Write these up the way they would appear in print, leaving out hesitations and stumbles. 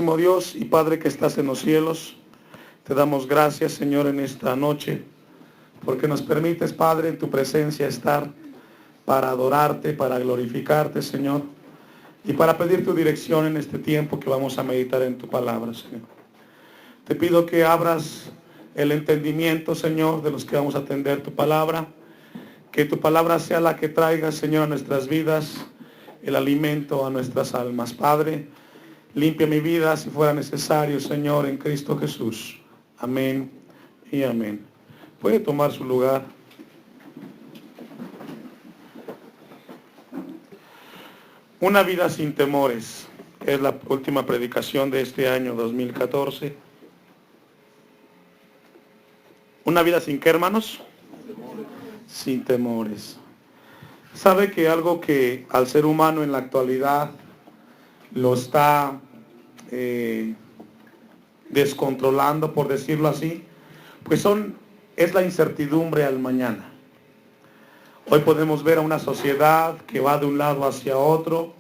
Amantísimo Dios y Padre que estás en los cielos, te damos gracias, Señor, en esta noche, porque nos permites, Padre, en tu presencia estar para adorarte, para glorificarte, Señor, y para pedir tu dirección en este tiempo que vamos a meditar en tu palabra, Señor. Te pido que abras el entendimiento, Señor, de los que vamos a atender tu palabra, que tu palabra sea la que traiga, Señor, a nuestras vidas el alimento a nuestras almas. Padre, limpia mi vida si fuera necesario, Señor, en Cristo Jesús. Amén y amén. Puede tomar su lugar. Una vida sin temores es la última predicación de este año 2014. ¿Una vida sin qué, hermanos? Sin temores. ¿Sabe que algo que al ser humano en la actualidad lo está descontrolando, por decirlo así? Pues es la incertidumbre al mañana. Hoy podemos ver a una sociedad que va de un lado hacia otro,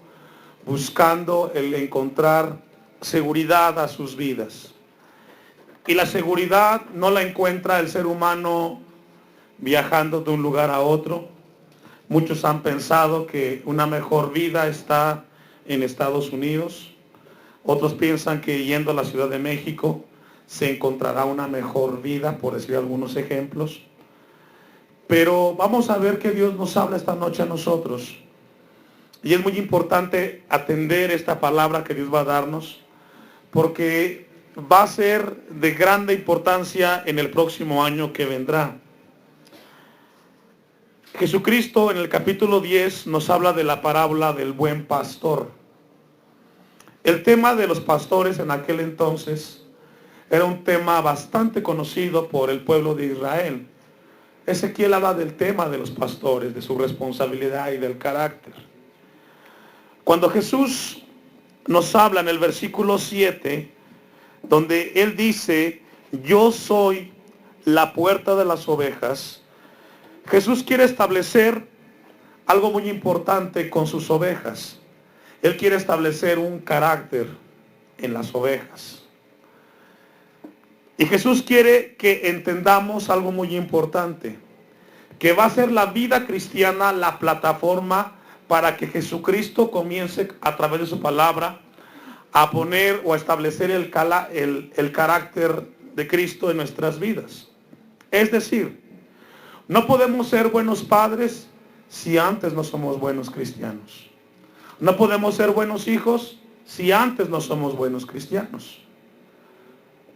buscando el encontrar seguridad a sus vidas. Y la seguridad no la encuentra el ser humano viajando de un lugar a otro. Muchos han pensado que una mejor vida está en Estados Unidos. Otros piensan que yendo a la Ciudad de México se encontrará una mejor vida, por decir algunos ejemplos. Pero vamos a ver que Dios nos habla esta noche a nosotros. Y es muy importante atender esta palabra que Dios va a darnos, porque va a ser de grande importancia en el próximo año que vendrá. Jesucristo en el capítulo 10 nos habla de la parábola del buen pastor. El tema de los pastores en aquel entonces era un tema bastante conocido por el pueblo de Israel. Ezequiel habla del tema de los pastores, de su responsabilidad y del carácter. Cuando Jesús nos habla en el versículo 7, donde Él dice, yo soy la puerta de las ovejas, Jesús quiere establecer algo muy importante con sus ovejas. Él quiere establecer un carácter en las ovejas. Y Jesús quiere que entendamos algo muy importante, que va a ser la vida cristiana la plataforma para que Jesucristo comience a través de su palabra a poner o a establecer el carácter de Cristo en nuestras vidas. Es decir, no podemos ser buenos padres si antes no somos buenos cristianos. No podemos ser buenos hijos si antes no somos buenos cristianos.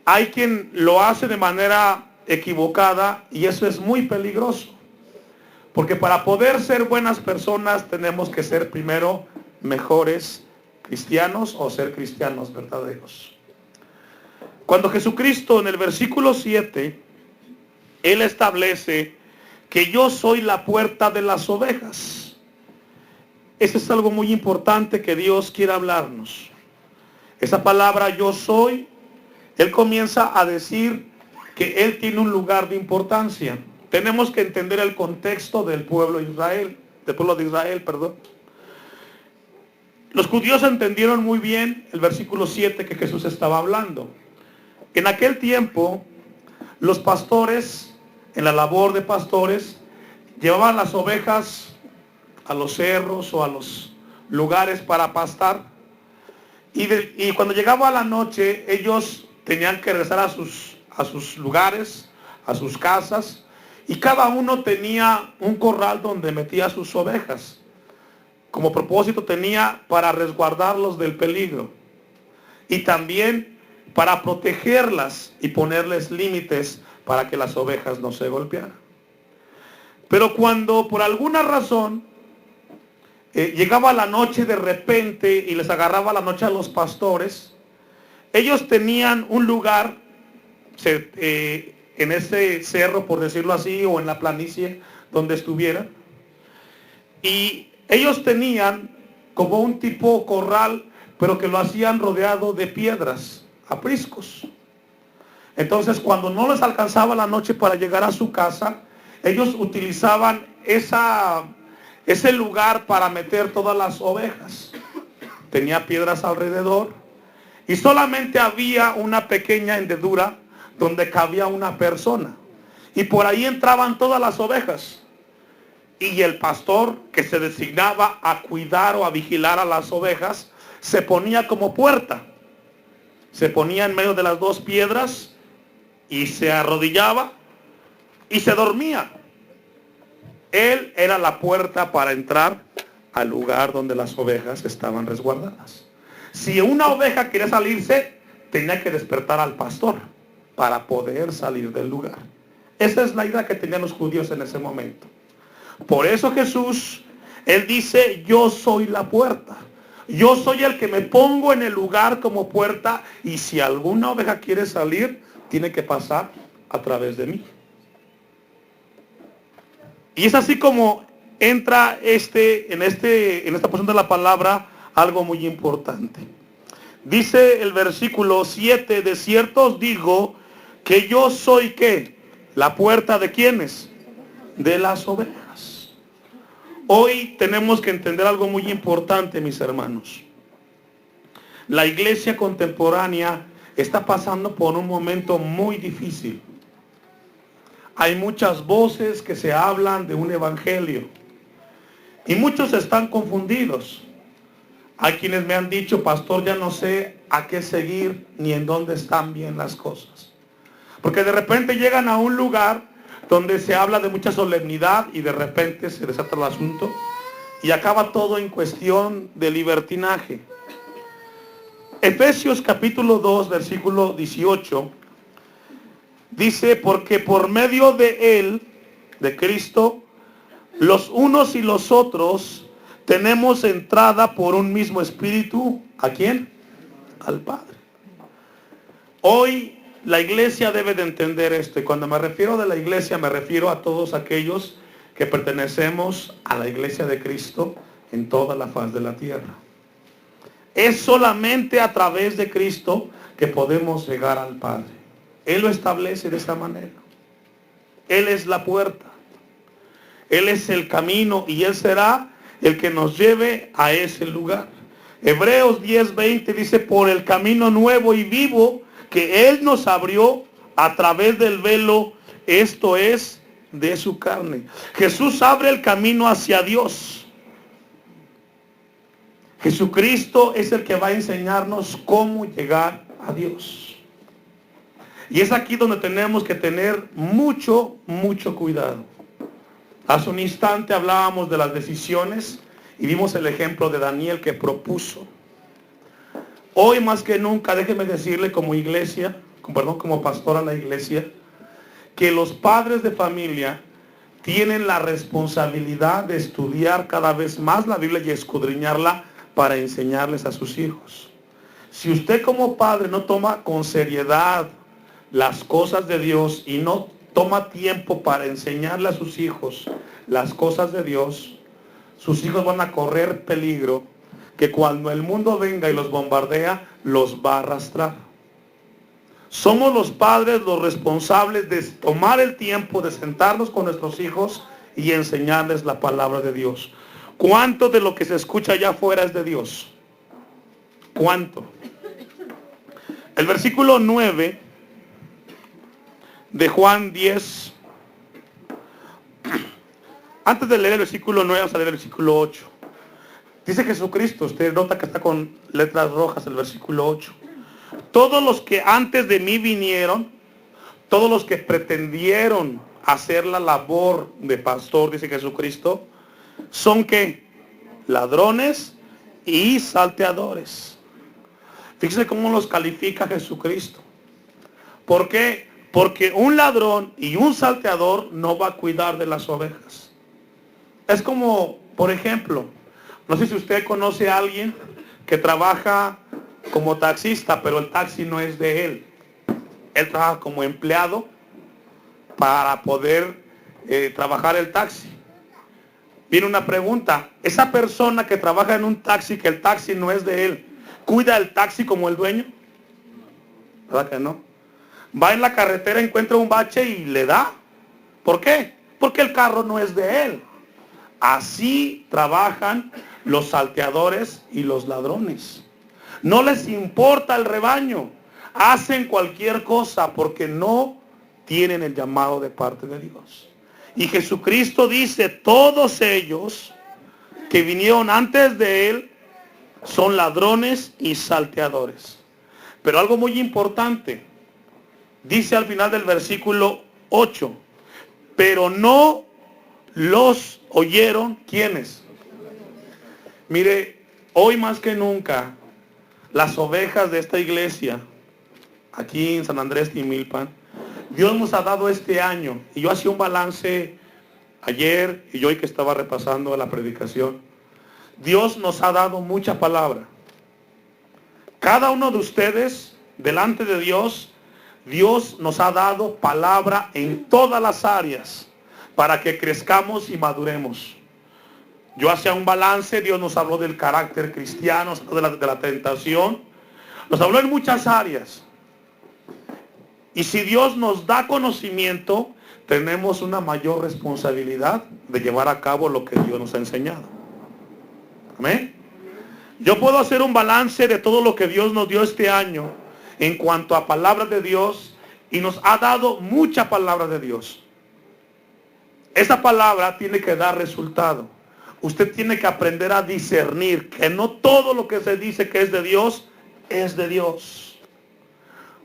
Hay quien lo hace de manera equivocada y eso es muy peligroso. Porque para poder ser buenas personas tenemos que ser primero mejores cristianos o ser cristianos verdaderos. Cuando Jesucristo en el versículo 7, Él establece que yo soy la puerta de las ovejas. Eso es algo muy importante que Dios quiere hablarnos. Esa palabra yo soy, Él comienza a decir que Él tiene un lugar de importancia. Tenemos que entender el contexto del pueblo de Israel, Los judíos entendieron muy bien el versículo 7 que Jesús estaba hablando. En aquel tiempo, los pastores, en la labor de pastores, llevaban las ovejas a los cerros o a los lugares para pastar. Y cuando llegaba la noche, ellos tenían que regresar a sus lugares, a sus casas, y cada uno tenía un corral donde metía sus ovejas. Como propósito tenía para resguardarlos del peligro y también para protegerlas y ponerles límites para que las ovejas no se golpearan. Pero cuando por alguna razón llegaba la noche de repente y les agarraba la noche a los pastores, ellos tenían un lugar en ese cerro, por decirlo así, o en la planicie donde estuvieran, y ellos tenían como un tipo corral, pero que lo hacían rodeado de piedras, apriscos. Entonces, cuando no les alcanzaba la noche para llegar a su casa, ellos utilizaban ese lugar para meter todas las ovejas. Tenía piedras alrededor Y solamente había una pequeña hendedura donde cabía una persona. Y por ahí entraban todas las ovejas. Y el pastor, que se designaba a cuidar o a vigilar a las ovejas, se ponía como puerta. Se ponía en medio de las dos piedras y se arrodillaba y se dormía. Él era la puerta para entrar al lugar donde las ovejas estaban resguardadas. Si una oveja quería salirse, tenía que despertar al pastor para poder salir del lugar. Esa es la idea que tenían los judíos en ese momento. Por eso Jesús, Él dice, yo soy la puerta. Yo soy el que me pongo en el lugar como puerta, y si alguna oveja quiere salir, tiene que pasar a través de mí. Y es así como entra en esta porción de la palabra algo muy importante. Dice el versículo 7, de cierto os digo que yo soy ¿qué? La puerta de ¿quiénes? De las ovejas. Hoy tenemos que entender algo muy importante, mis hermanos. La iglesia contemporánea está pasando por un momento muy difícil. Hay muchas voces que se hablan de un evangelio y muchos están confundidos. Hay quienes me han dicho, pastor, ya no sé a qué seguir ni en dónde están bien las cosas. Porque de repente llegan a un lugar donde se habla de mucha solemnidad y de repente se desata el asunto y acaba todo en cuestión de libertinaje. Efesios capítulo 2, versículo 18, dice, porque por medio de Él, de Cristo, los unos y los otros tenemos entrada por un mismo espíritu. ¿A quién? Al Padre. Hoy la iglesia debe de entender esto. Y cuando me refiero de la iglesia, me refiero a todos aquellos que pertenecemos a la iglesia de Cristo en toda la faz de la tierra. Es solamente a través de Cristo que podemos llegar al Padre. Él lo establece de esa manera. Él es la puerta. Él es el camino y Él será el que nos lleve a ese lugar. Hebreos 10:20 dice, por el camino nuevo y vivo que Él nos abrió a través del velo, esto es, de su carne. Jesús abre el camino hacia Dios. Jesucristo es el que va a enseñarnos cómo llegar a Dios. Y es aquí donde tenemos que tener mucho cuidado. Hace un instante hablábamos de las decisiones y vimos el ejemplo de Daniel que propuso. Hoy más que nunca, déjeme decirle como iglesia, como pastor a la iglesia, que los padres de familia tienen la responsabilidad de estudiar cada vez más la Biblia y escudriñarla para enseñarles a sus hijos. Si usted como padre no toma con seriedad las cosas de Dios y no toma tiempo para enseñarle a sus hijos las cosas de Dios, sus hijos van a correr peligro que cuando el mundo venga y los bombardea, los va a arrastrar. Somos los padres los responsables de tomar el tiempo de sentarnos con nuestros hijos y enseñarles la palabra de Dios. ¿Cuánto de lo que se escucha allá afuera es de Dios? ¿Cuánto? El versículo 9 de Juan 10. Antes de leer el versículo 9, vamos a leer el versículo 8. Dice Jesucristo, usted nota que está con letras rojas el versículo 8. Todos los que antes de mí vinieron, todos los que pretendieron hacer la labor de pastor, dice Jesucristo, son ¿qué? Ladrones y salteadores. Fíjense cómo los califica Jesucristo. ¿Por qué? Porque un ladrón y un salteador no va a cuidar de las ovejas. Es como, por ejemplo, no sé si usted conoce a alguien que trabaja como taxista, pero el taxi no es de él. Él trabaja como empleado para poder trabajar el taxi. Viene una pregunta, esa persona que trabaja en un taxi, que el taxi no es de él, ¿cuida el taxi como el dueño? ¿Verdad que no? Va en la carretera, encuentra un bache y le da. ¿Por qué? Porque el carro no es de él. Así trabajan los salteadores y los ladrones. No les importa el rebaño. Hacen cualquier cosa porque no tienen el llamado de parte de Dios. Y Jesucristo dice, todos ellos que vinieron antes de Él son ladrones y salteadores. Pero algo muy importante, dice al final del versículo 8, pero no los oyeron, ¿quiénes? Mire, hoy más que nunca, las ovejas de esta iglesia, aquí en San Andrés Timilpan, Dios nos ha dado este año, y yo hacía un balance ayer y hoy que estaba repasando la predicación, Dios nos ha dado mucha palabra. Cada uno de ustedes, delante de Dios, Dios nos ha dado palabra en todas las áreas para que crezcamos y maduremos. Yo hacía un balance, Dios nos habló del carácter cristiano, nos habló de la tentación, nos habló en muchas áreas. Y si Dios nos da conocimiento, tenemos una mayor responsabilidad de llevar a cabo lo que Dios nos ha enseñado. Amén. Yo puedo hacer un balance de todo lo que Dios nos dio este año en cuanto a palabras de Dios, y nos ha dado mucha palabra de Dios. Esa palabra tiene que dar resultado. Usted tiene que aprender a discernir que no todo lo que se dice que es de Dios, es de Dios.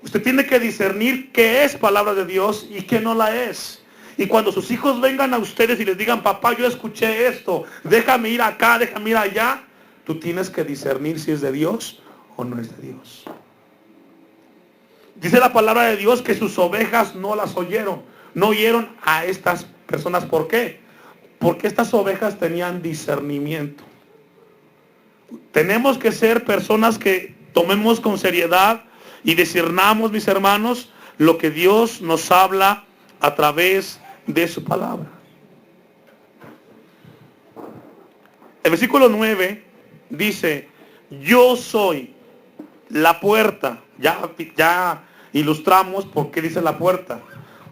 Usted tiene que discernir qué es palabra de Dios y qué no la es. Y cuando sus hijos vengan a ustedes y les digan, papá, yo escuché esto, déjame ir acá, déjame ir allá, tú tienes que discernir si es de Dios o no es de Dios. Dice la palabra de Dios que sus ovejas no las oyeron. No oyeron a estas personas. ¿Por qué? Porque estas ovejas tenían discernimiento. Tenemos que ser personas que tomemos con seriedad y discernamos, mis hermanos, lo que Dios nos habla a través de su palabra. El versículo 9 dice, yo soy la puerta. Ya ilustramos por qué dice la puerta.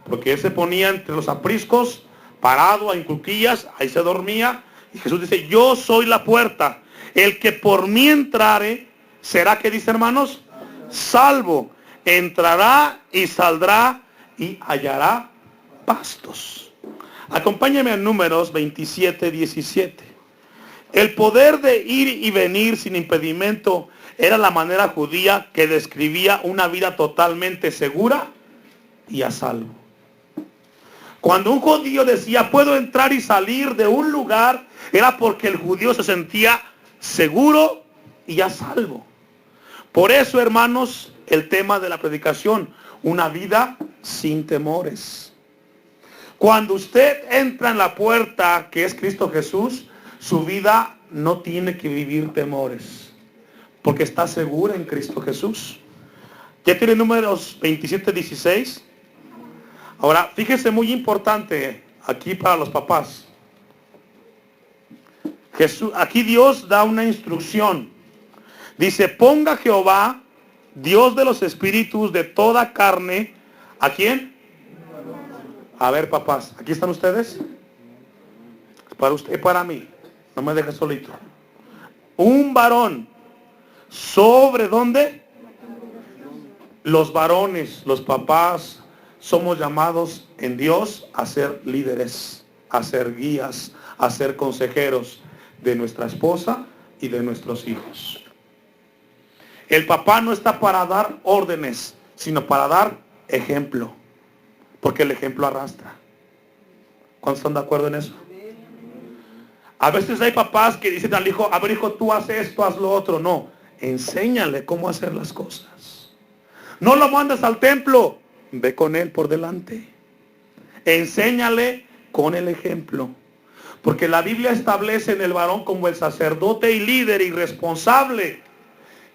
Porque él se ponía entre los apriscos, parado en cuclillas, ahí se dormía. Y Jesús dice, yo soy la puerta. El que por mí entrare, será, que dice, hermanos, salvo. Entrará y saldrá y hallará pastos. Acompáñame a Números 27:17. El poder de ir y venir sin impedimento era la manera judía que describía una vida totalmente segura y a salvo. Cuando un judío decía, puedo entrar y salir de un lugar, era porque el judío se sentía seguro y a salvo. Por eso, hermanos, el tema de la predicación, una vida sin temores. Cuando usted entra en la puerta que es Cristo Jesús, su vida no tiene que vivir temores, porque está segura en Cristo Jesús. ¿Ya tiene Números 27:16? Ahora, fíjese, muy importante aquí para los papás. Aquí Dios da una instrucción. Dice, ponga Jehová, Dios de los espíritus de toda carne, ¿a quién? A ver, papás, ¿aquí están ustedes? Para usted y para mí. No me dejes solito. Un varón. ¿Sobre dónde? Los varones, los papás, somos llamados en Dios a ser líderes, a ser guías, a ser consejeros de nuestra esposa y de nuestros hijos. El papá no está para dar órdenes, sino para dar ejemplo, porque el ejemplo arrastra. ¿Cuántos están de acuerdo en eso? A veces hay papás que dicen al hijo, a ver, hijo, tú haces esto, haz lo otro. No, enséñale cómo hacer las cosas. No lo mandes al templo, ve con él por delante. Enséñale con el ejemplo. Porque la Biblia establece en el varón como el sacerdote y líder y responsable,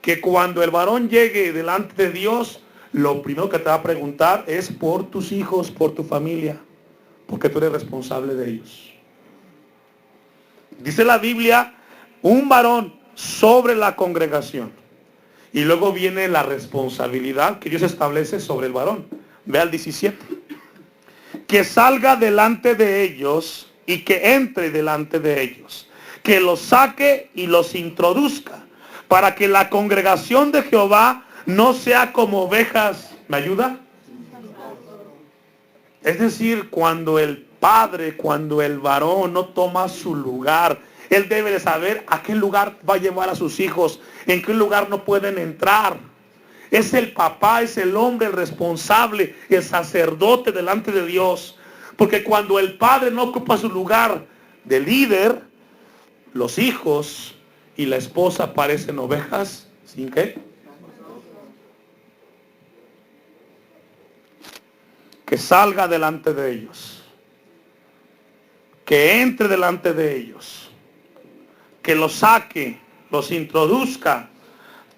que cuando el varón llegue delante de Dios, lo primero que te va a preguntar es por tus hijos, por tu familia, porque tú eres responsable de ellos. Dice la Biblia, un varón sobre la congregación. Y luego viene la responsabilidad que Dios establece sobre el varón. Ve al 17. Que salga delante de ellos y que entre delante de ellos. Que los saque y los introduzca. para que la congregación de Jehová no sea como ovejas. ¿Me ayuda? Es decir, cuando el padre, cuando el varón no toma su lugar, él debe de saber a qué lugar va a llevar a sus hijos, en qué lugar no pueden entrar. Es el papá, es el hombre el responsable, el sacerdote delante de Dios. Porque cuando el padre no ocupa su lugar de líder, los hijos y la esposa parecen ovejas, ¿sin qué? Que salga delante de ellos, que entre delante de ellos, que los saque, los introduzca,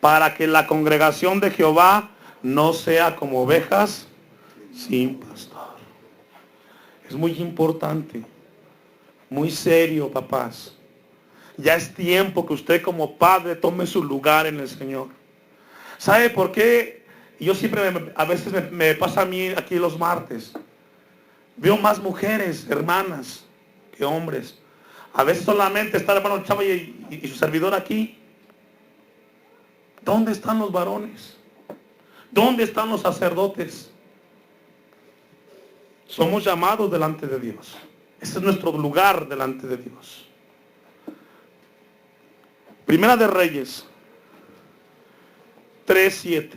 para que la congregación de Jehová no sea como ovejas sin pastor. Es muy importante, muy serio, papás. Ya es tiempo que usted como padre tome su lugar en el Señor. ¿Sabe por qué? Yo siempre, a veces me pasa a mí aquí los martes. Veo más mujeres, hermanas, que hombres. A veces solamente está el hermano Chava y su servidor aquí. ¿Dónde están los varones? ¿Dónde están los sacerdotes? Somos llamados delante de Dios. Ese es nuestro lugar delante de Dios. Primera de Reyes 3:7.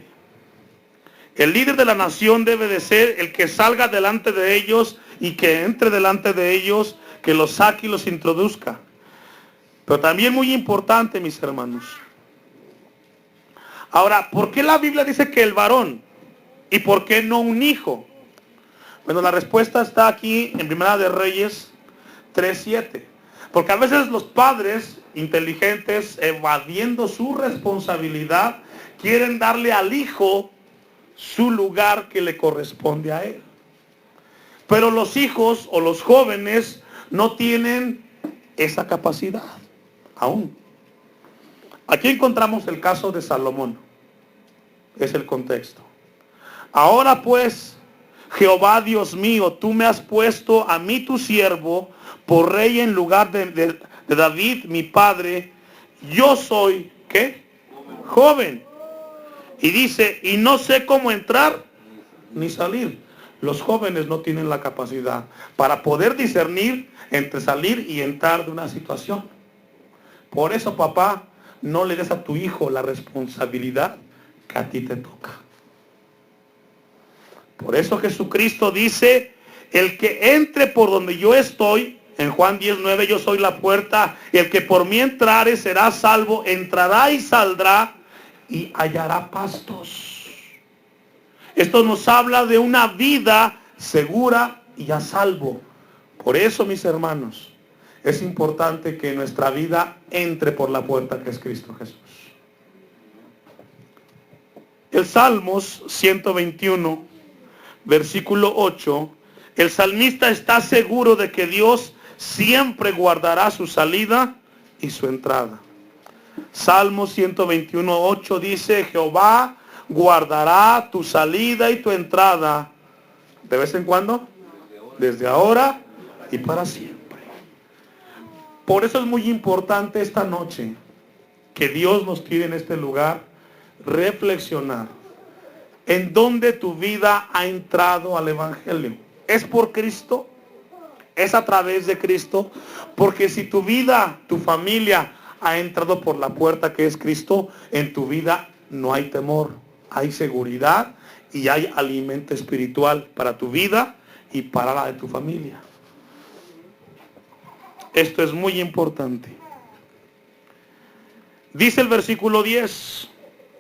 El líder de la nación debe de ser el que salga delante de ellos y que entre delante de ellos, que los saque y los introduzca. Pero también muy importante, mis hermanos. Ahora, ¿por qué la Biblia dice que el varón? ¿Y por qué no un hijo? Bueno, la respuesta está aquí en Primera de Reyes 3:7. Porque a veces los padres inteligentes, evadiendo su responsabilidad, quieren darle al hijo su lugar que le corresponde a él. Pero los hijos o los jóvenes no tienen esa capacidad aún. Aquí encontramos el caso de Salomón. Es el contexto. Ahora pues, Jehová Dios mío, tú me has puesto a mí tu siervo por rey en lugar de David mi padre. Yo soy, ¿qué? Joven. Y dice, y no sé cómo entrar ni salir. Los jóvenes no tienen la capacidad para poder discernir entre salir y entrar de una situación. Por eso, papá, no le des a tu hijo la responsabilidad que a ti te toca. Por eso Jesucristo dice, el que entre por donde yo estoy, en Juan 10:9, yo soy la puerta, el que por mí entrare será salvo, entrará y saldrá y hallará pastos. Esto nos habla de una vida segura y a salvo. Por eso, mis hermanos, es importante que nuestra vida entre por la puerta que es Cristo Jesús. El Salmos 121, versículo 8, el salmista está seguro de que Dios siempre guardará su salida y su entrada. Salmo 121, 8 dice, Jehová guardará tu salida y tu entrada. ¿De vez en cuando? Desde ahora y para siempre. Por eso es muy importante esta noche que Dios nos pide en este lugar reflexionar en dónde tu vida ha entrado al Evangelio. ¿Es por Cristo? ¿Es a través de Cristo? Porque si tu vida, tu familia ha entrado por la puerta que es Cristo, en tu vida no hay temor, hay seguridad y hay alimento espiritual para tu vida y para la de tu familia. Esto es muy importante. Dice el versículo 10,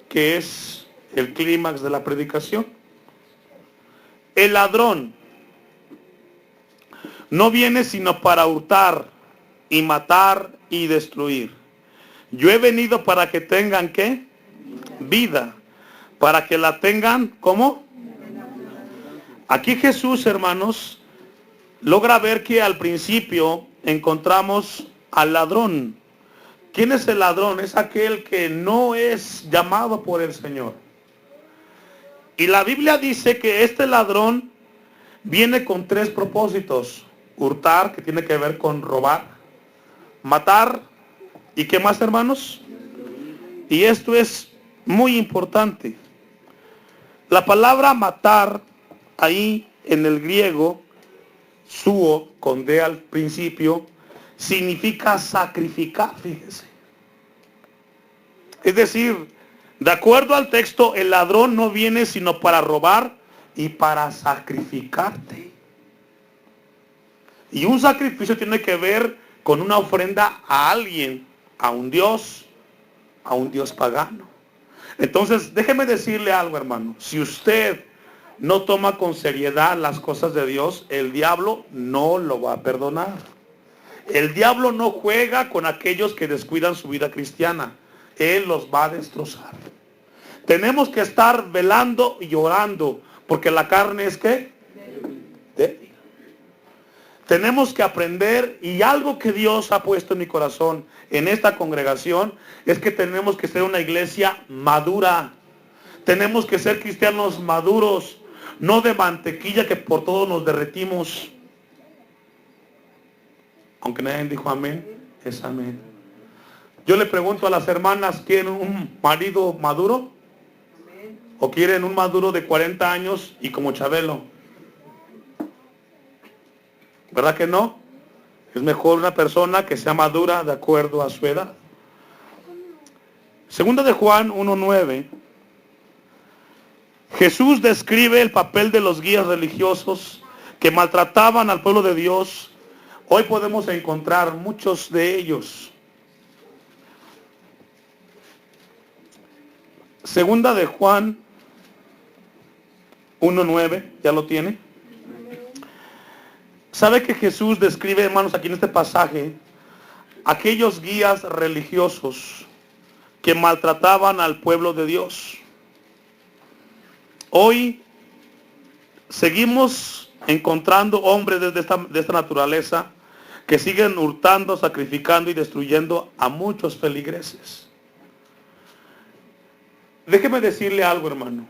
que es el clímax de la predicación. El ladrón no viene sino para hurtar y matar y destruir. Yo he venido para que tengan, ¿qué? Vida. Para que la tengan, ¿cómo? Aquí Jesús, hermanos, logra ver que al principio encontramos al ladrón. ¿Quién es el ladrón? Es aquel que no es llamado por el Señor. Y la Biblia dice que este ladrón viene con 3 propósitos. Hurtar, que tiene que ver con robar. Matar. ¿Y qué más, hermanos? Y esto es muy importante. La palabra matar, ahí en el griego, suo, con D al principio, significa sacrificar, fíjese. Es decir, de acuerdo al texto, el ladrón no viene sino para robar y para sacrificarte. Y un sacrificio tiene que ver con una ofrenda a alguien, a un Dios pagano. Entonces, déjeme decirle algo, hermano. Si usted no toma con seriedad las cosas de Dios, el diablo no lo va a perdonar. El diablo no juega con aquellos que descuidan su vida cristiana. Él los va a destrozar. Tenemos que estar velando y orando, porque la carne es ¿qué? Débil. Tenemos que aprender, y algo que Dios ha puesto en mi corazón en esta congregación es que tenemos que ser una iglesia madura. Tenemos que ser cristianos maduros, no de mantequilla que por todo nos derretimos. Aunque nadie dijo amén, es amén. Yo le pregunto a las hermanas, ¿quieren un marido maduro? ¿O quieren un maduro de 40 años y como Chabelo? ¿Verdad que no? Es mejor una persona que sea madura de acuerdo a su edad. Segunda de Juan 1:9. Jesús describe el papel de los guías religiosos que maltrataban al pueblo de Dios. Hoy podemos encontrar muchos de ellos. Segunda de Juan 1:9, ¿ya lo tiene? ¿Sabe que Jesús describe, hermanos, aquí en este pasaje, aquellos guías religiosos que maltrataban al pueblo de Dios? Hoy seguimos encontrando hombres de esta naturaleza que siguen hurtando, sacrificando y destruyendo a muchos feligreses. Déjeme decirle algo, hermano.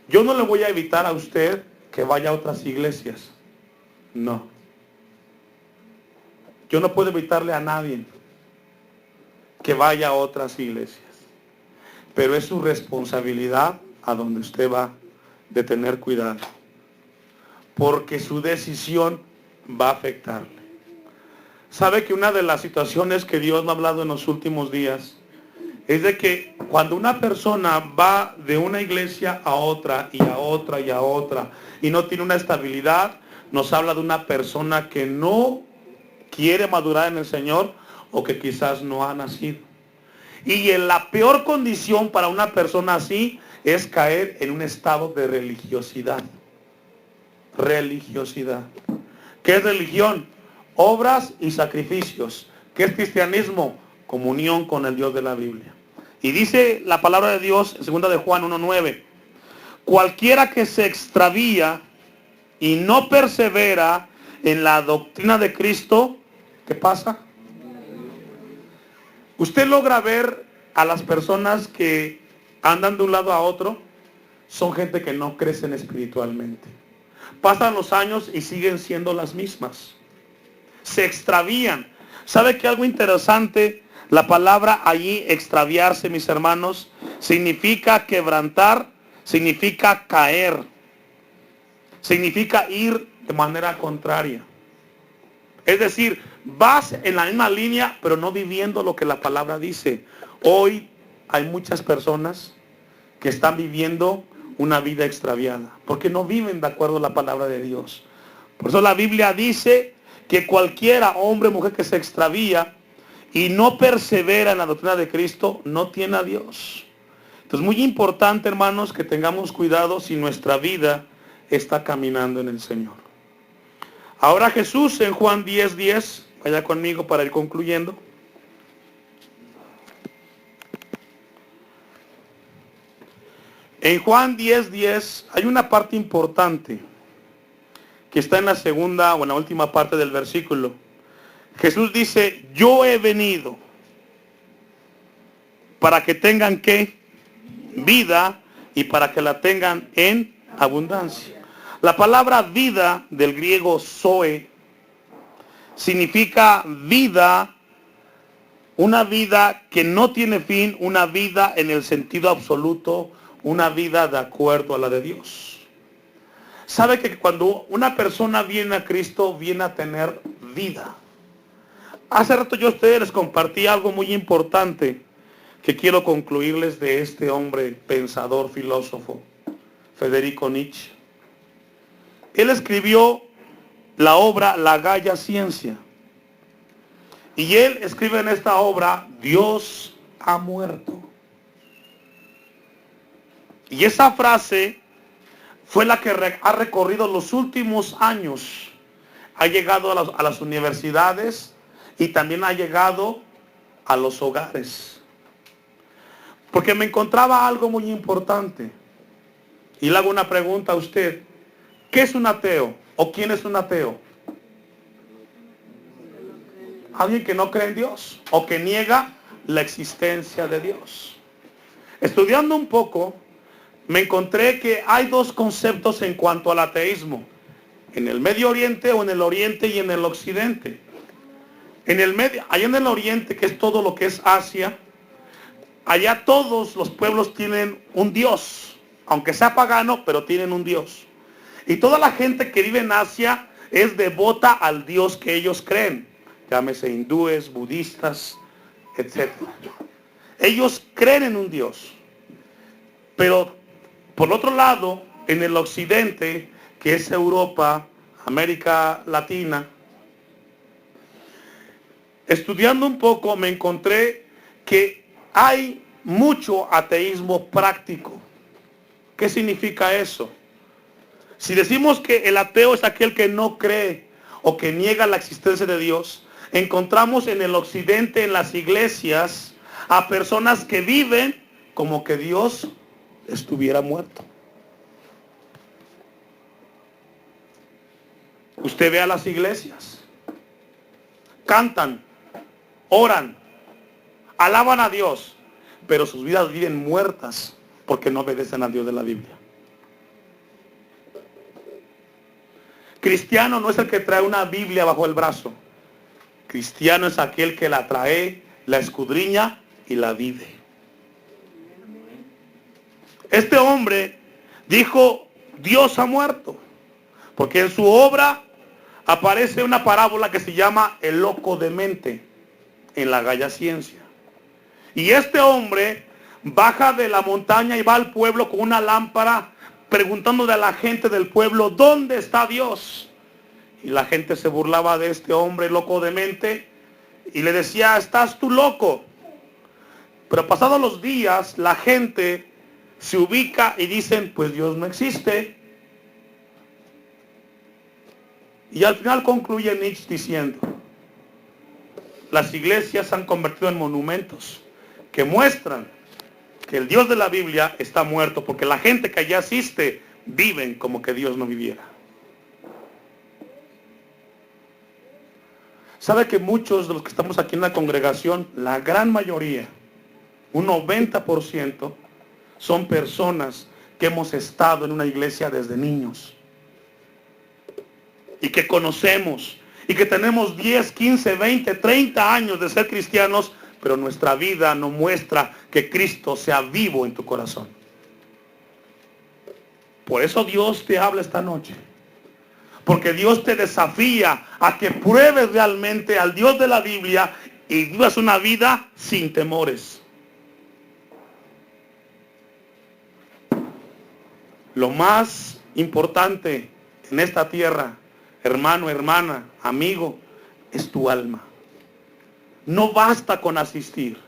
Yo no le voy a evitar a usted que vaya a otras iglesias. No. Yo no puedo evitarle a nadie que vaya a otras iglesias. Pero es su responsabilidad a donde usted va de tener cuidado. Porque su decisión va a afectarle. ¿Sabe que una de las situaciones que Dios me ha hablado en los últimos días es de que cuando una persona va de una iglesia a otra y a otra y a otra y no tiene una estabilidad, nos habla de una persona que no quiere madurar en el Señor o que quizás no ha nacido? Y en la peor condición para una persona así es caer en un estado de religiosidad. Religiosidad. ¿Qué es religión? Obras y sacrificios. ¿Qué es cristianismo? Comunión con el Dios de la Biblia. Y dice la palabra de Dios en 2 de Juan 1:9. Cualquiera que se extravía y no persevera en la doctrina de Cristo, ¿qué pasa? Usted logra ver a las personas que andan de un lado a otro, son gente que no crecen espiritualmente. Pasan los años y siguen siendo las mismas. Se extravían. ¿Sabe qué algo interesante? La palabra allí, extraviarse, mis hermanos, significa quebrantar, significa caer, significa ir de manera contraria. Es decir, vas en la misma línea, pero no viviendo lo que la palabra dice. Hoy hay muchas personas que están viviendo una vida extraviada, porque no viven de acuerdo a la palabra de Dios. Por eso la Biblia dice que cualquiera, hombre o mujer que se extravía y no persevera en la doctrina de Cristo, no tiene a Dios. Entonces, muy importante, hermanos, que tengamos cuidado si nuestra vida está caminando en el Señor. Ahora Jesús en Juan 10:10, vaya conmigo para ir concluyendo. En Juan 10:10 hay una parte importante que está en la segunda o en la última parte del versículo. Jesús dice, yo he venido para que tengan ¿qué? Vida, y para que la tengan en abundancia. La palabra vida del griego zoe significa vida una vida que no tiene fin, una vida en el sentido absoluto, una vida de acuerdo a la de Dios. Sabe que cuando una persona viene a Cristo, viene a tener vida. Hace rato yo a ustedes les compartí algo muy importante que quiero concluirles de este hombre pensador, filósofo, Federico Nietzsche. Él escribió la obra La Gaya Ciencia. Y él escribe en esta obra, Dios ha muerto. Y esa frase fue la que ha recorrido los últimos años. Ha llegado a las universidades y también ha llegado a los hogares. Porque me encontraba algo muy importante. Y le hago una pregunta a usted. ¿Qué es un ateo? ¿O quién es un ateo? Alguien que no cree en Dios o que niega la existencia de Dios. Estudiando un poco, me encontré que hay dos conceptos en cuanto al ateísmo. En el Medio Oriente o en el Oriente y en el Occidente. Allá en el Oriente, que es todo lo que es Asia, allá todos los pueblos tienen un Dios. Aunque sea pagano, pero tienen un Dios. Y toda la gente que vive en Asia es devota al Dios que ellos creen. Llámese hindúes, budistas, etc. Ellos creen en un Dios. Pero por otro lado, en el occidente, que es Europa, América Latina, estudiando un poco me encontré que hay mucho ateísmo práctico. ¿Qué significa eso? Si decimos que el ateo es aquel que no cree o que niega la existencia de Dios, encontramos en el occidente, en las iglesias, a personas que viven como que Dios estuviera muerto. Usted ve a las iglesias, cantan, oran, alaban a Dios, pero sus vidas viven muertas porque no obedecen al Dios de la Biblia. Cristiano no es el que trae una Biblia bajo el brazo. Cristiano es aquel que la trae, la escudriña y la vive. Este hombre dijo, Dios ha muerto, porque en su obra aparece una parábola que se llama El loco de mente, en la Gaya Ciencia. Y este hombre baja de la montaña y va al pueblo con una lámpara, preguntándole a la gente del pueblo, ¿dónde está Dios? Y la gente se burlaba de este hombre loco de mente y le decía, ¿estás tú loco? Pero pasados los días, la gente se ubica y dicen, pues Dios no existe. Y al final concluye Nietzsche diciendo, las iglesias se han convertido en monumentos que muestran que el Dios de la Biblia está muerto, porque la gente que allá asiste viven como que Dios no viviera. ¿Sabe que muchos de los que estamos aquí en la congregación, la gran mayoría, un 90%, son personas que hemos estado en una iglesia desde niños? Y que conocemos, y que tenemos 10, 15, 20, 30 años de ser cristianos, pero nuestra vida no muestra que Cristo sea vivo en tu corazón. Por eso Dios te habla esta noche. Porque Dios te desafía a que pruebes realmente al Dios de la Biblia y vivas una vida sin temores. Lo más importante en esta tierra, hermano, hermana, amigo, es tu alma. No basta con asistir.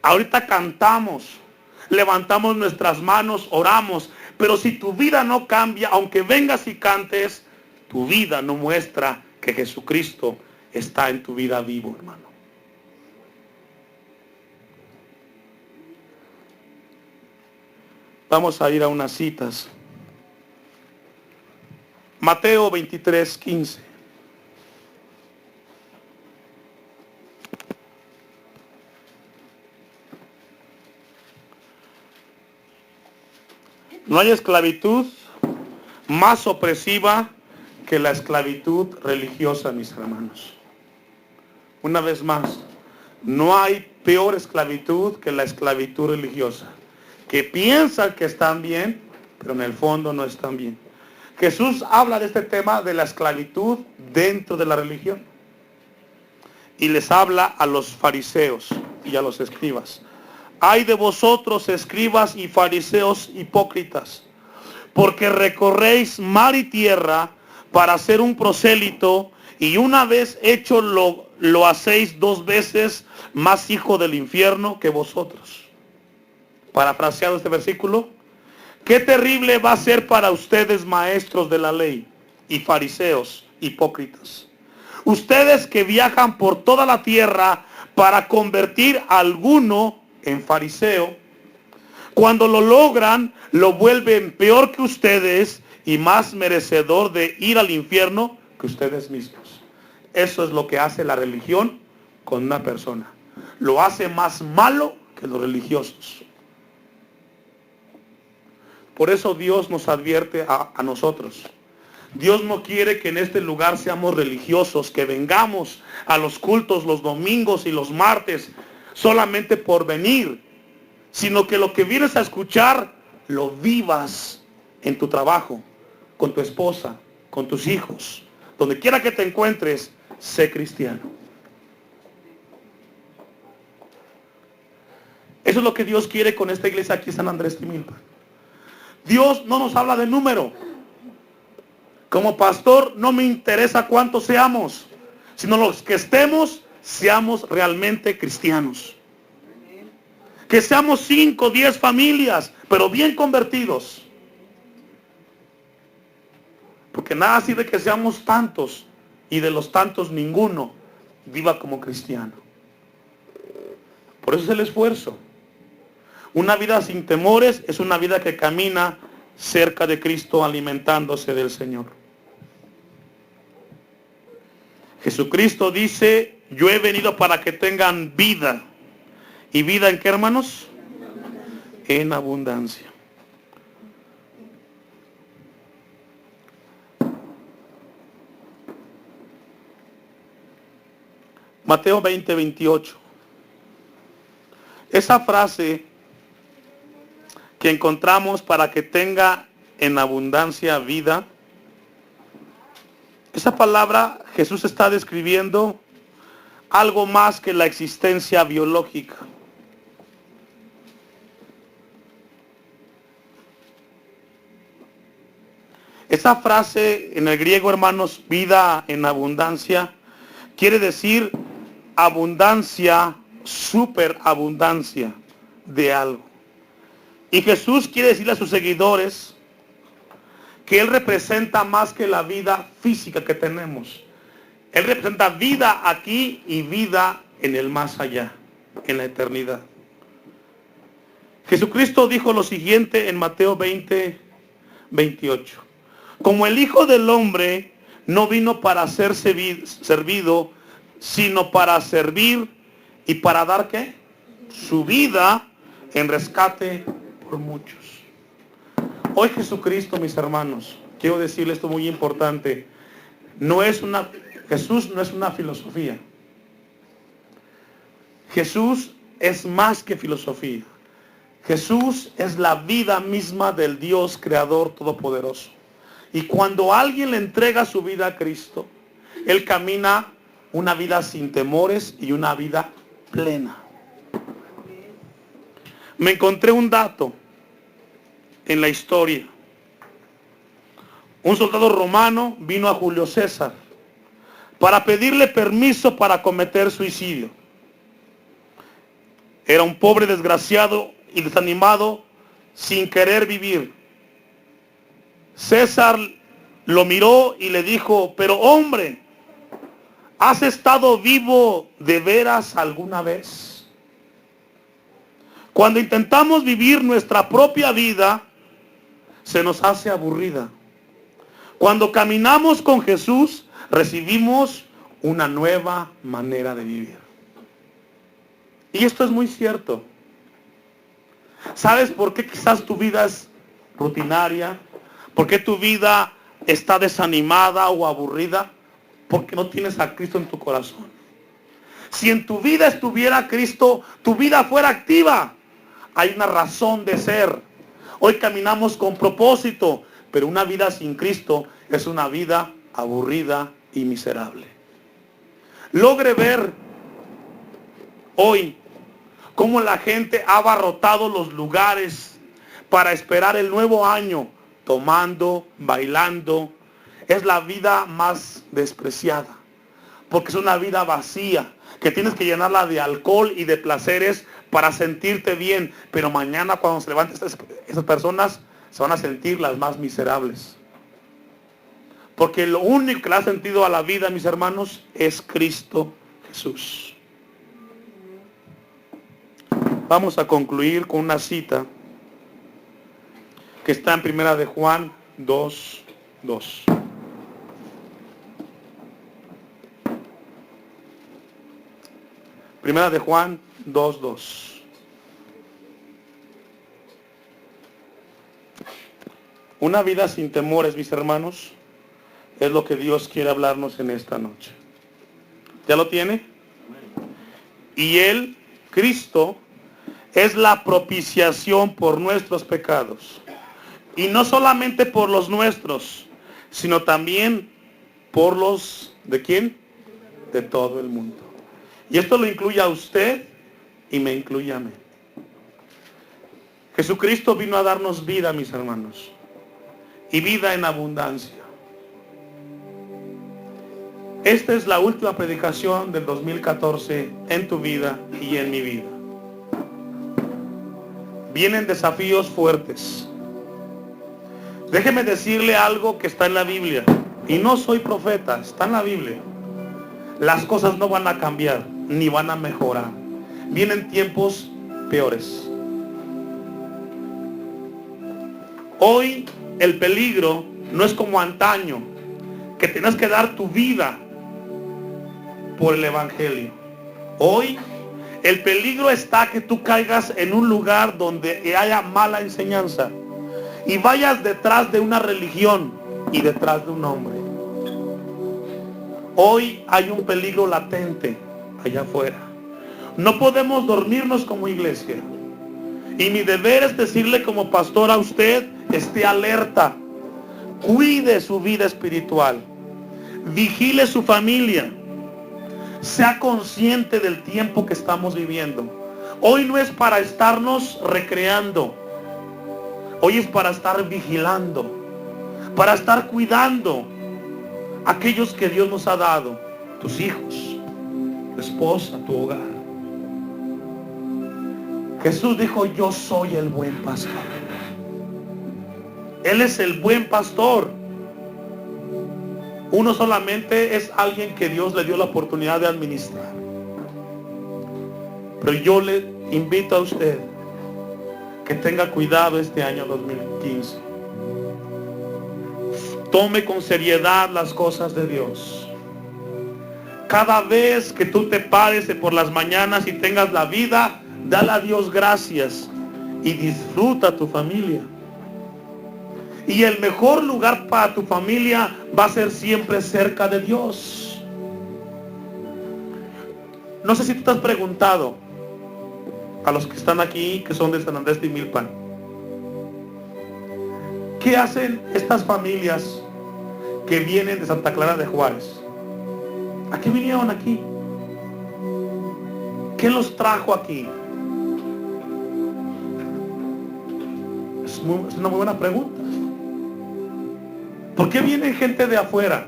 Ahorita cantamos, levantamos nuestras manos, oramos, pero si tu vida no cambia, aunque vengas y cantes, tu vida no muestra que Jesucristo está en tu vida vivo, hermano. Vamos a ir a unas citas. Mateo 23:15. No hay esclavitud más opresiva que la esclavitud religiosa, mis hermanos. Una vez más, No hay peor esclavitud que la esclavitud religiosa, que piensan que están bien, pero en el fondo no están bien. Jesús habla de este tema de la esclavitud dentro de la religión. Y les habla a los fariseos y a los escribas. Ay de vosotros, escribas y fariseos hipócritas, porque recorréis mar y tierra para hacer un prosélito, y una vez hecho lo hacéis 2 veces más hijo del infierno que vosotros. Parafraseado este versículo: qué terrible va a ser para ustedes, maestros de la ley y fariseos hipócritas, ustedes que viajan por toda la tierra para convertir a alguno en fariseo. Cuando lo logran, lo vuelven peor que ustedes y más merecedor de ir al infierno que ustedes mismos. Eso es lo que hace la religión con una persona. Lo hace más malo que los religiosos. Por eso Dios nos advierte a nosotros. Dios no quiere que en este lugar seamos religiosos, que vengamos a los cultos los domingos y los martes solamente por venir, sino que lo que vienes a escuchar lo vivas en tu trabajo, con tu esposa, con tus hijos, donde quiera que te encuentres, sé cristiano. Eso es lo que Dios quiere con esta iglesia aquí en San Andrés Timilpa. Dios no nos habla de número. Como pastor no me interesa cuántos seamos, sino los que estemos, seamos realmente cristianos. Que seamos 5, 10 familias, pero bien convertidos. Porque nada sirve que seamos tantos y de los tantos ninguno viva como cristiano. Por eso es el esfuerzo. Una vida sin temores es una vida que camina cerca de Cristo, alimentándose del Señor. Jesucristo dice: yo he venido para que tengan vida. ¿Y vida en qué, hermanos? En abundancia. Mateo 20, 28. Esa frase que encontramos, para que tenga en abundancia vida, esa palabra Jesús está describiendo algo más que la existencia biológica. Esa frase en el griego, hermanos, vida en abundancia, quiere decir abundancia, superabundancia de algo. Y Jesús quiere decirle a sus seguidores que Él representa más que la vida física que tenemos. Él representa vida aquí y vida en el más allá, en la eternidad. Jesucristo dijo lo siguiente en Mateo 20, 28. Como el Hijo del Hombre no vino para ser servido, sino para servir y para dar, ¿qué? Su vida en rescate por muchos. Hoy Jesucristo, mis hermanos, quiero decirles esto muy importante. Jesús no es una filosofía. Jesús es más que filosofía. Jesús es la vida misma del Dios Creador Todopoderoso. Y cuando alguien le entrega su vida a Cristo, él camina una vida sin temores y una vida plena. Me encontré un dato en la historia. Un soldado romano vino a Julio César para pedirle permiso para cometer suicidio. Era un pobre desgraciado y desanimado, sin querer vivir. César lo miró y le dijo: pero hombre, ¿has estado vivo de veras alguna vez? Cuando intentamos vivir nuestra propia vida, se nos hace aburrida. Cuando caminamos con Jesús, recibimos una nueva manera de vivir. Y esto es muy cierto. ¿Sabes por qué quizás tu vida es rutinaria? ¿Por qué tu vida está desanimada o aburrida? Porque no tienes a Cristo en tu corazón. Si en tu vida estuviera Cristo, tu vida fuera activa. Hay una razón de ser. Hoy caminamos con propósito, pero una vida sin Cristo es una vida aburrida y miserable. Logre ver hoy cómo la gente ha abarrotado los lugares para esperar el nuevo año, tomando, bailando. Es la vida más despreciada, porque es una vida vacía, que tienes que llenarla de alcohol y de placeres para sentirte bien, pero mañana cuando se levanten esas personas se van a sentir las más miserables. Porque lo único que le ha sentido a la vida, mis hermanos, es Cristo Jesús. Vamos a concluir con una cita que está en Primera de Juan 2:2. Primera de Juan 2:2. Una vida sin temores, mis hermanos, es lo que Dios quiere hablarnos en esta noche. ¿Ya lo tiene? Y Él, Cristo, es la propiciación por nuestros pecados. Y no solamente por los nuestros, sino también por los, ¿de quién? De todo el mundo. Y esto lo incluye a usted y me incluye a mí. Jesucristo vino a darnos vida, mis hermanos, y vida en abundancia. Esta es la última predicación del 2014 en tu vida y en mi vida. Vienen desafíos fuertes. Déjeme decirle algo que está en la Biblia. Y no soy profeta, está en la Biblia. Las cosas no van a cambiar, ni van a mejorar. Vienen tiempos peores. Hoy el peligro no es como antaño, que tienes que dar tu vida por el Evangelio. Hoy el peligro está que tú caigas en un lugar donde haya mala enseñanza y vayas detrás de una religión y detrás de un hombre. Hoy hay un peligro latente allá afuera. No podemos dormirnos como iglesia. Y mi deber es decirle como pastor a usted, esté alerta. Cuide su vida espiritual. Vigile su familia. Sea consciente del tiempo que estamos viviendo. Hoy no es para estarnos recreando. Hoy es para estar vigilando. Para estar cuidando aquellos que Dios nos ha dado. Tus hijos, tu esposa, tu hogar. Jesús dijo, yo soy el buen pastor. Él es el buen pastor. Uno solamente es alguien que Dios le dio la oportunidad de administrar. Pero yo le invito a usted que tenga cuidado este año 2015. Tome con seriedad las cosas de Dios. Cada vez que tú te pares por las mañanas y tengas la vida, dale a Dios gracias y disfruta tu familia. Y el mejor lugar para tu familia va a ser siempre cerca de Dios. No sé si tú te has preguntado, a los que están aquí, que son de San Andrés de Milpan, ¿qué hacen estas familias que vienen de Santa Clara de Juárez? ¿A qué vinieron aquí? ¿Qué los trajo aquí? Es una muy buena pregunta. ¿Por qué viene gente de afuera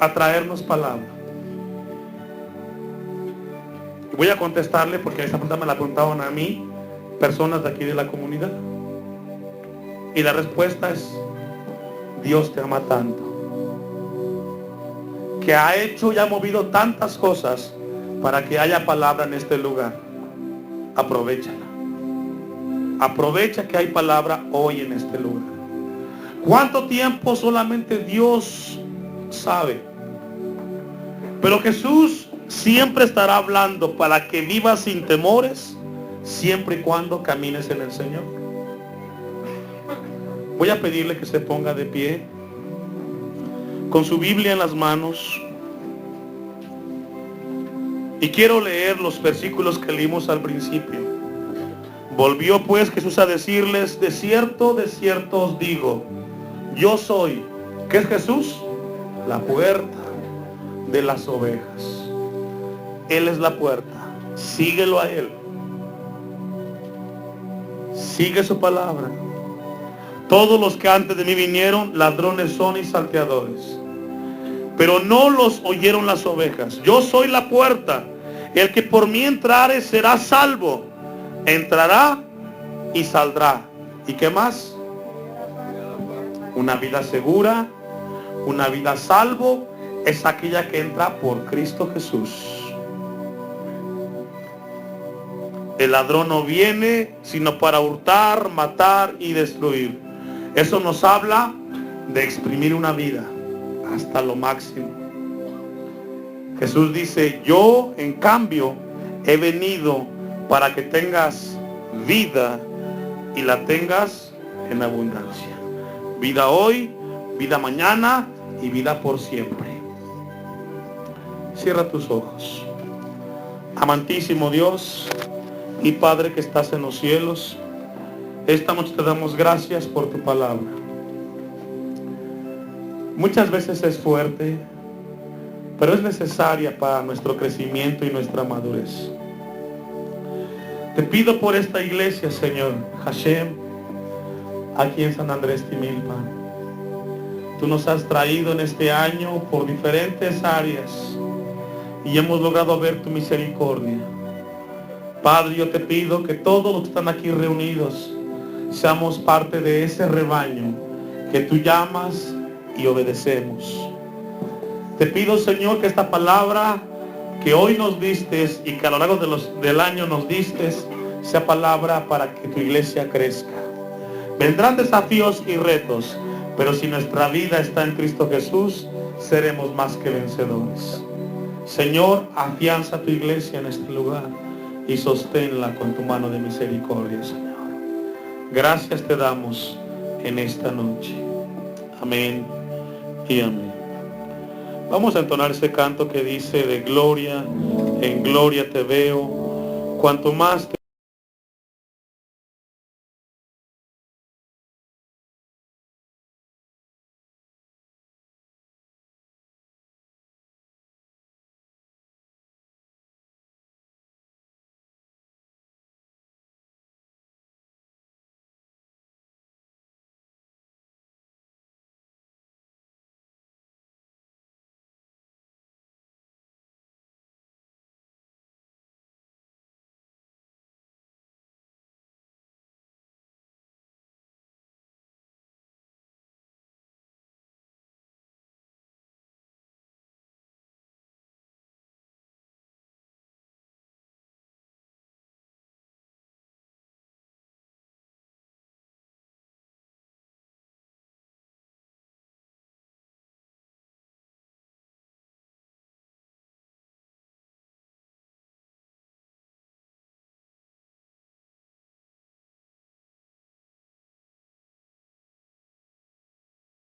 a traernos palabra? Voy a contestarle porque esa pregunta me la preguntaron a mí, personas de aquí de la comunidad. Y la respuesta es, Dios te ama tanto, que ha hecho y ha movido tantas cosas para que haya palabra en este lugar. Aprovéchala. Aprovecha que hay palabra hoy en este lugar. ¿Cuánto tiempo? Solamente Dios sabe. Pero Jesús siempre estará hablando para que vivas sin temores, siempre y cuando camines en el Señor. Voy a pedirle que se ponga de pie, con su Biblia en las manos. Y quiero leer los versículos que leímos al principio. Volvió pues Jesús a decirles, de cierto os digo, yo soy. ¿Qué es Jesús? La puerta de las ovejas. Él es la puerta. Síguelo a Él. Sigue su palabra. Todos los que antes de mí vinieron, ladrones son y salteadores, pero no los oyeron las ovejas. Yo soy la puerta. El que por mí entrare será salvo. Entrará y saldrá. ¿Y qué más? Una vida segura, una vida salvo, es aquella que entra por Cristo Jesús. El ladrón no viene sino para hurtar, matar y destruir. Eso nos habla de exprimir una vida hasta lo máximo. Jesús dice, yo en cambio he venido para que tengas vida y la tengas en abundancia. Vida hoy, vida mañana y vida por siempre. Cierra tus ojos. Amantísimo Dios y Padre que estás en los cielos, esta noche te damos gracias por tu palabra. Muchas veces es fuerte, pero es necesaria para nuestro crecimiento y nuestra madurez. Te pido por esta iglesia, Señor, Hashem, aquí en San Andrés Timilpan. Tú nos has traído en este año por diferentes áreas y hemos logrado ver tu misericordia. Padre, yo te pido que todos los que están aquí reunidos seamos parte de ese rebaño que tú llamas y obedecemos. Te pido, Señor, que esta palabra que hoy nos distes y que a lo largo del año nos distes, sea palabra para que tu iglesia crezca. Vendrán desafíos y retos, pero si nuestra vida está en Cristo Jesús, seremos más que vencedores. Señor, afianza tu iglesia en este lugar y sosténla con tu mano de misericordia, Señor. Gracias te damos en esta noche. Amén y amén. Vamos a entonar ese canto que dice, de gloria en gloria te veo, cuanto más te